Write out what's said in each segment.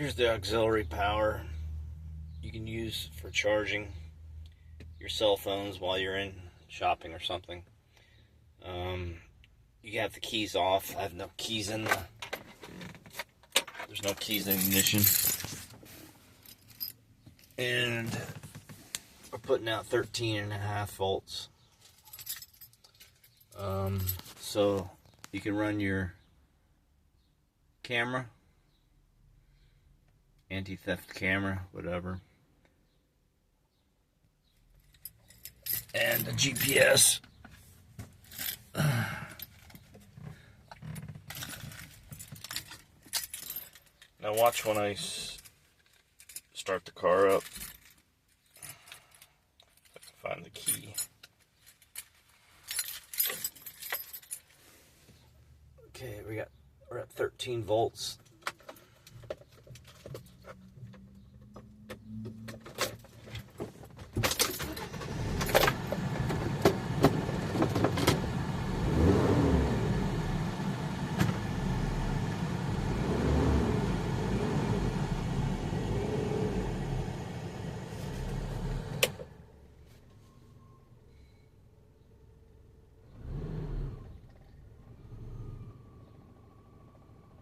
Here's the auxiliary power you can use for charging your cell phones while you're in shopping or something. You have the keys off. I have no keys in the... There's no keys in ignition. And we're putting out 13.5 volts. So you can run your camera, anti-theft camera, whatever, and the GPS. Now watch when I start the car up. If I can find the key. Okay, we're at 13 volts.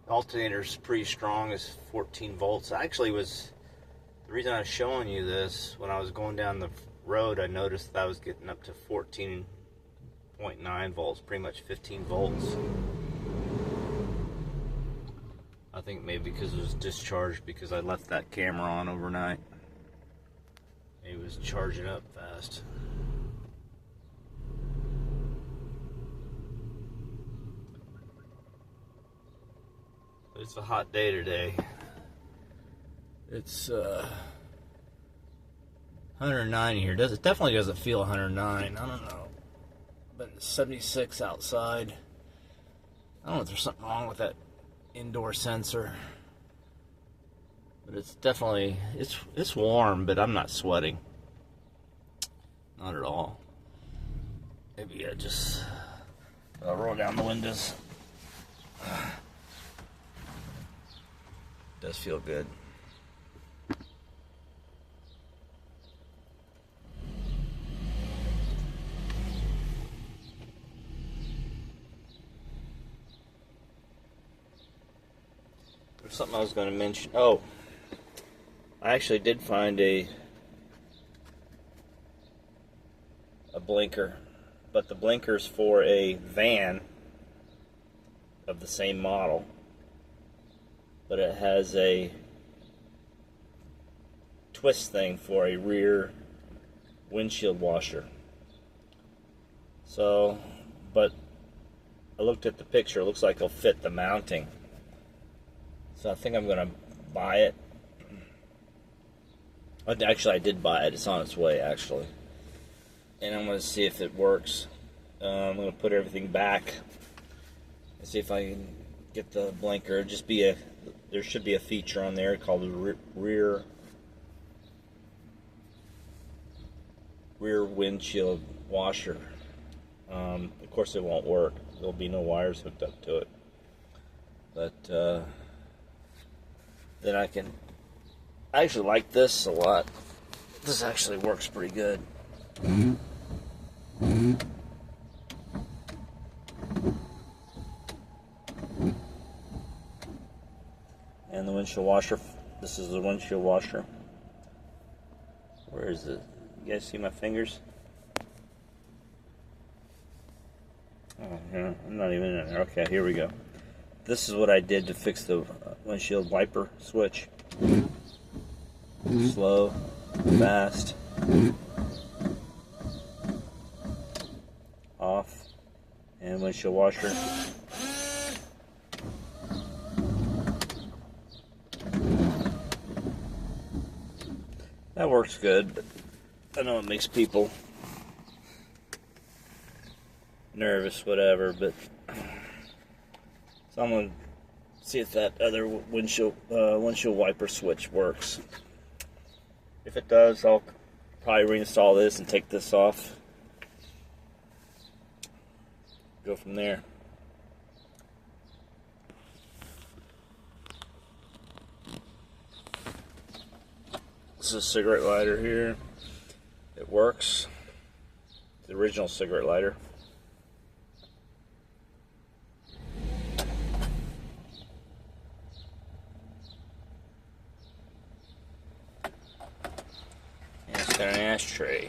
Alternator's pretty strong, is 14 volts. Actually, was the reason I was showing you this, when I was going down the road, I noticed that I was getting up to 14.9 volts, pretty much 15 volts. I think maybe because it was discharged because I left that camera on overnight. It was charging up fast. It's a hot day today. It's 109 here. It definitely doesn't feel 109. I don't know. But it's 76 outside. I don't know if there's something wrong with that indoor sensor. But it's definitely, it's warm, but I'm not sweating. Not at all. Maybe I'll roll down the windows. Does feel good. There's something I was going to mention. Oh, I actually did find a blinker, but the blinker's for a van of the same model. But it has a twist thing for a rear windshield washer. So, but I looked at the picture, it looks like it'll fit the mounting. So I think I'm going to buy it. Actually, I did buy it. It's on its way, actually. And I'm going to see if it works. I'm going to put everything back and see if I can get the blinker. There should be a feature on there called the rear windshield washer. Of course, it won't work. There'll be no wires hooked up to it. But then I actually like this a lot. This actually works pretty good. And the windshield washer. This is the windshield washer. Where is it? You guys see my fingers? Oh, yeah, I'm not even in there. Okay, here we go. This is what I did to fix the windshield wiper switch. Slow, fast, off, and windshield washer. That works good, but I know it makes people nervous, whatever, but so I'm going to see if that other windshield wiper switch works. If it does, I'll probably reinstall this and take this off. Go from there. This is a cigarette lighter here. It works. The original cigarette lighter. And it's got an ashtray.